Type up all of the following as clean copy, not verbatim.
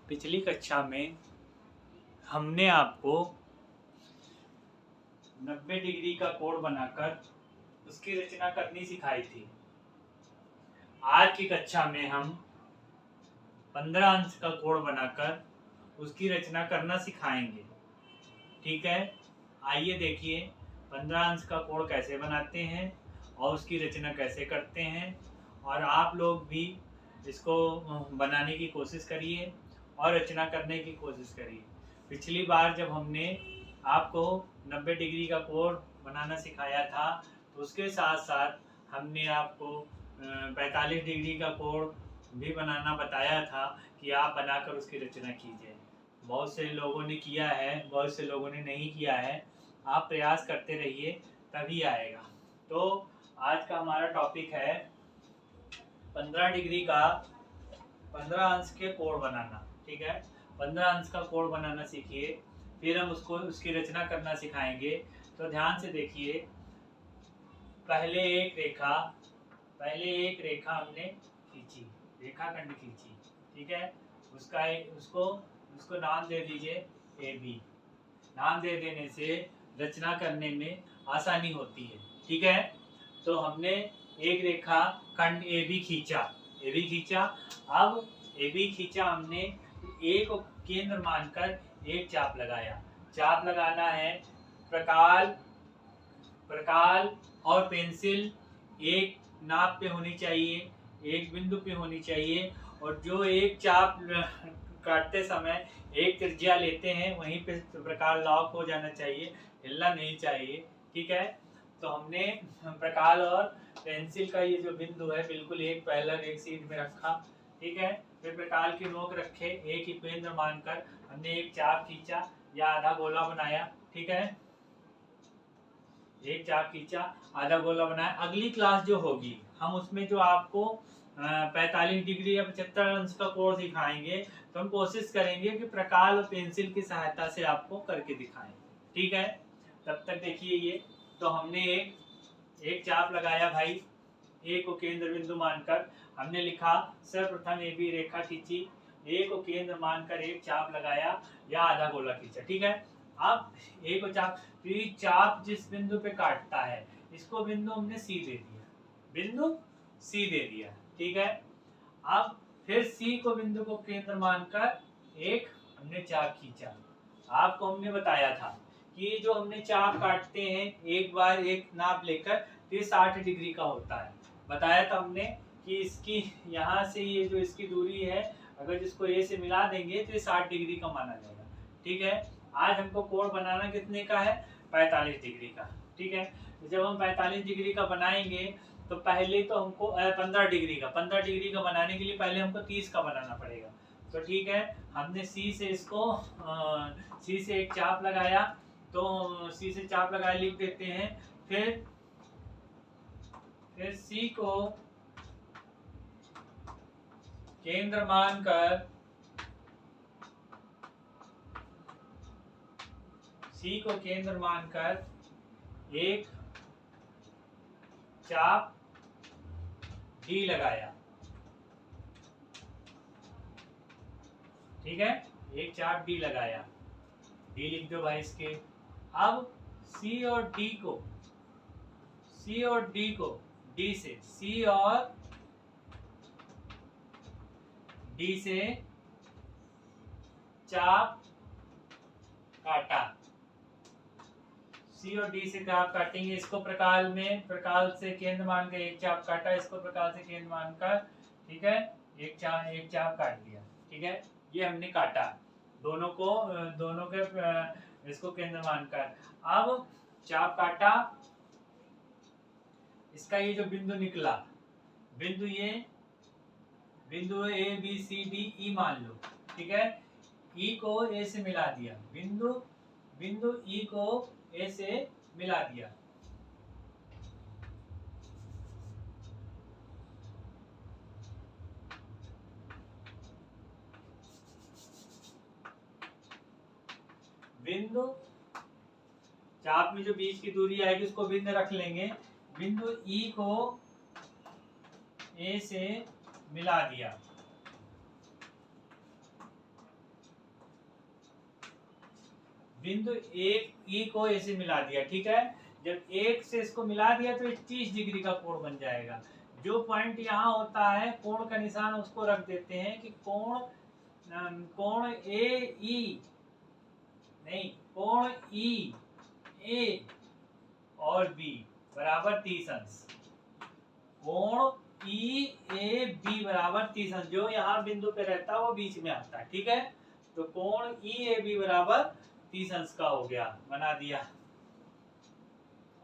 पिछली कक्षा में हमने आपको 90 डिग्री का कोण बनाकर उसकी रचना करनी सिखाई थी। आज की कक्षा में हम 15 अंश का कोण बनाकर उसकी रचना करना सिखाएंगे। ठीक है, आइए देखिए 15 अंश का कोण कैसे बनाते हैं और उसकी रचना कैसे करते हैं। और आप लोग भी इसको बनाने की कोशिश करिए और रचना करने की कोशिश करिए। पिछली बार जब हमने आपको 90 डिग्री का कोण बनाना सिखाया था तो उसके साथ साथ हमने आपको 45 डिग्री का कोण भी बनाना बताया था कि आप बनाकर उसकी रचना कीजिए। बहुत से लोगों ने किया है, बहुत से लोगों ने नहीं किया है। आप प्रयास करते रहिए, तभी आएगा। तो आज का हमारा टॉपिक है 15 डिग्री का 15 अंश के कोण बनाना। ठीक है, 15 अंश का कोण बनाना सीखिए, फिर हम उसको उसकी रचना करना सिखाएंगे। तो ध्यान से देखिए, पहले एक रेखा हमने खींची, रेखाखंड खींची। ठीक है, उसको नाम दे दीजिए ए बी। नाम दे देने से रचना करने में आसानी होती है। ठीक है, तो हमने एक रेखा खंड ए बी खींचा। अब ए बी खींचा हमने, ए को केंद्र मानकर एक चाप लगाया। चाप लगाना है, प्रकाल और पेंसिल एक नाप पे होनी चाहिए, एक बिंदु पे होनी चाहिए। और जो एक चाप काटते समय एक त्रिज्या लेते हैं वहीं पे प्रकाल लॉक हो जाना चाहिए, हिलना नहीं चाहिए। ठीक है, तो हमने प्रकाल और पेंसिल का ये जो बिंदु है बिल्कुल एक पैरेलल एक सीध में रखा। ठीक है, फिर प्रकाल की नोक रखे, एक ही केंद्र मानकर हमने एक चाप खींचा या आधा गोला बनाया। ठीक है, एक चाप खींचा, आधा गोला बनाया। अगली क्लास जो होगी हम उसमें जो आपको 45 डिग्री या 75 अंश का कोण सिखाएंगे, तो हम कोशिश करेंगे कि प्रकाल और पेंसिल की सहायता से आपको करके दिखाएं। ठीक है, तब तक देखिए ये तो हमने एक चाप लगाया भाई, ए को केंद्र बिंदु मानकर हमने लिखा। सर्वप्रथम ए बी रेखा खींची, ए को केंद्र मानकर एक चाप लगाया या आधा गोला खींचा। ठीक है, अब ए को चाप, तो ये चाप जिस बिंदु पे काटता है इसको बिंदु हमने सी दे दिया। ठीक है, अब फिर सी को बिंदु को केंद्र मानकर एक हमने चाप खींचा। आपको हमने बताया था कि जो हमने चाप काटते हैं एक बार एक नाप लेकर, तो ये 60 डिग्री का होता है। बताया था हमने कि इसकी यहाँ से ये जो इसकी दूरी है, अगर जिसको ए से मिला देंगे तो ये 60 डिग्री का माना जाएगा। ठीक है, आज हमको कोण बनाना कितने का है? 45 डिग्री का। ठीक है, जब हम 45 डिग्री का बनाएंगे तो पहले तो हमको 15 डिग्री का बनाने के लिए पहले हमको 30 का बनाना पड़ेगा। तो ठीक है, हमने सी से एक चाप लगाया, तो सी से चाप लगाया लिख देते हैं। फिर सी को केंद्र मानकर एक चाप डी लगाया। ठीक है, एक चाप डी लगाया, डी लिख दो भाई इसके। अब सी और डी को डी से चाप काटा। सी और डी से चाप काटेंगे, इसको प्रकाल से केंद्र मानकर एक चाप काटा, इसको प्रकाल से केंद्र मानकर। ठीक है, एक चाप काट दिया। ठीक है, ये हमने काटा दोनों के इसको केंद्र मानकर। अब चाप काटा, इसका ये जो बिंदु निकला, बिंदु A B C D E मान लो। ठीक है, ई को ए से मिला दिया, बिंदु ई को ए से मिला दिया। बिंदु चाप में जो बीच की दूरी आएगी उसको बिंदु रख लेंगे। बिंदु ई को ए से मिला दिया। बिंदु एक ई को ए से मिला दिया, ठीक है। जब एक से इसको मिला दिया तो 30 डिग्री का कोण बन जाएगा। जो पॉइंट यहाँ होता है कोण का निशान उसको रख देते हैं कि कोण ए ई, नहीं, कोण ई ए और बी बराबर 30 अंश। कोण ई ए बी बराबर 30 अंश, जो यहाँ बिंदु पे रहता है वो बीच में आता है, ठीक है। तो कोण ई ए बी बराबर 30 अंश का हो गया, बना दिया।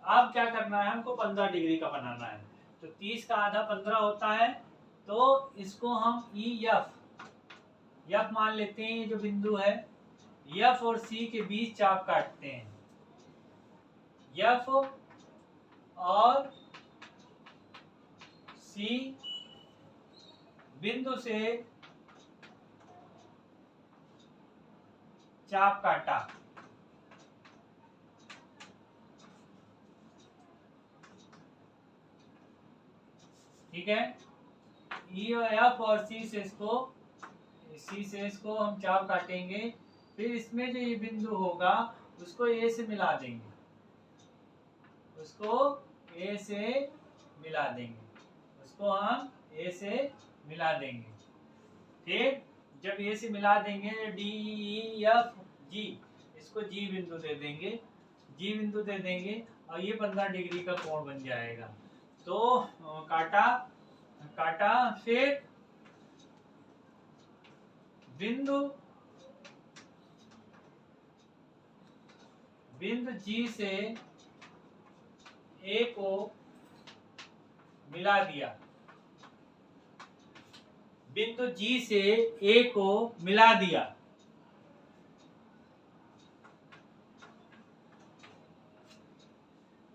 अब क्या करना है, हमको 15 डिग्री का बनाना है। तो 30 का आधा 15 होता है, तो इसको हम ई एफ मान लेते हैं। ये जो बिंदु है एफ और सी के बीच चाप काटते हैं। एफ और सी बिंदु से चाप काटा, ठीक है। ई और एफ और सी से इसको हम चाप काटेंगे। फिर इसमें जो ये बिंदु होगा उसको ए से मिला देंगे, उसको ए से मिला देंगे, उसको हम ए से मिला देंगे। फिर जब ए से मिला देंगे डी ई एफ जी, इसको जी बिंदु दे देंगे, जी बिंदु दे देंगे और ये 15 डिग्री का कोण बन जाएगा। तो काटा फिर बिंदु जी से ए को मिला दिया, बिंदु जी से ए को मिला दिया।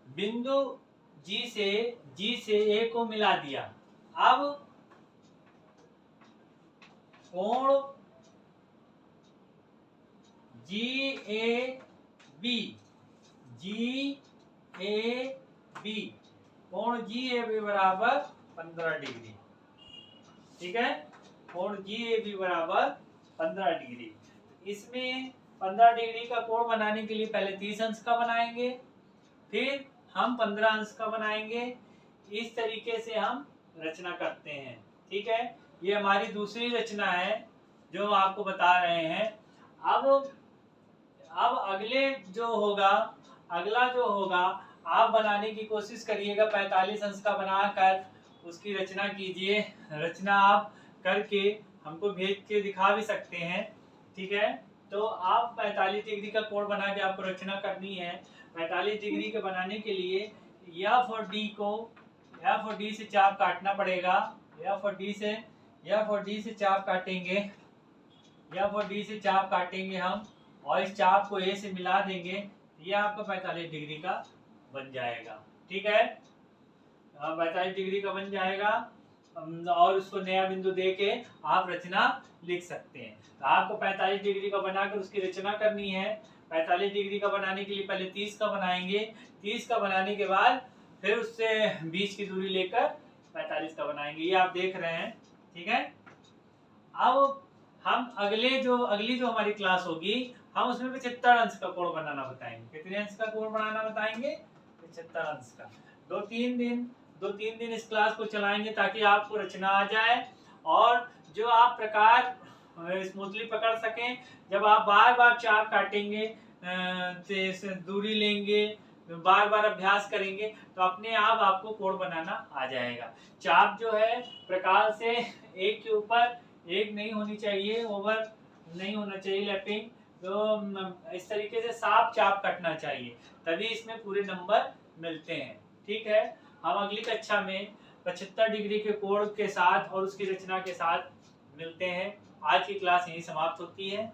बिंदु जी से ए को मिला दिया। अब कोण जी ए बी कोण जी ए बी बराबर 15 डिग्री, ठीक है। कोण जी ए बी बराबर 15 डिग्री। इसमें 15 डिग्री का कोण बनाने के लिए पहले 30 अंश का बनाएंगे, फिर हम 15 अंश का बनाएंगे। इस तरीके से हम रचना करते हैं, ठीक है। ये हमारी दूसरी रचना है जो आपको बता रहे हैं। अब अगला जो होगा आप बनाने की कोशिश करिएगा। 45 अंश का बनाकर उसकी रचना कीजिए। रचना आप करके हमको भेज के दिखा भी सकते हैं, ठीक है। तो आप 45 डिग्री का कोण बना के आपको रचना करनी है। 45 डिग्री के बनाने के लिए एफ और डी से चाप काटना पड़ेगा। एफ और डी से चाप काटेंगे हम, और इस चाप को ए से मिला देंगे। ये आपका 45 डिग्री का बन जाएगा, ठीक है। 45 डिग्री का बन जाएगा और उसको नया बिंदु दे के आप रचना लिख सकते हैं। तो आपको 45 डिग्री का बनाकर उसकी रचना करनी है। 45 डिग्री का बनाने के लिए पहले 30 का बनाएंगे। 30 का बनाने के बाद फिर उससे बीच की दूरी लेकर 45 का बनाएंगे। ये आप देख रहे हैं, ठीक है। अब हम अगली जो हमारी क्लास होगी हम उसमें 75 अंश का कोण बनाना बताएंगे। कितने अंश का कोण बनाना बताएंगे? 75 अंश का। दो तीन दिन इस क्लास को चलाएंगे ताकि आपको रचना आ जाए और जो आप प्रकार स्मूथली पकड़ सकें। जब आप बार बार चाप काटेंगे, दूरी लेंगे, बार बार अभ्यास करेंगे तो अपने आप आपको कोण बनाना आ जाएगा। चाप जो है प्रकार से एक के ऊपर एक नहीं होनी चाहिए, ओवर नहीं होना चाहिए लैपिंग। तो इस तरीके से साफ चाप कटना चाहिए, तभी इसमें पूरे नंबर मिलते हैं, ठीक है। हम अगली कक्षा में 75 डिग्री के कोण के साथ और उसकी रचना के साथ मिलते हैं। आज की क्लास यहीं समाप्त होती है।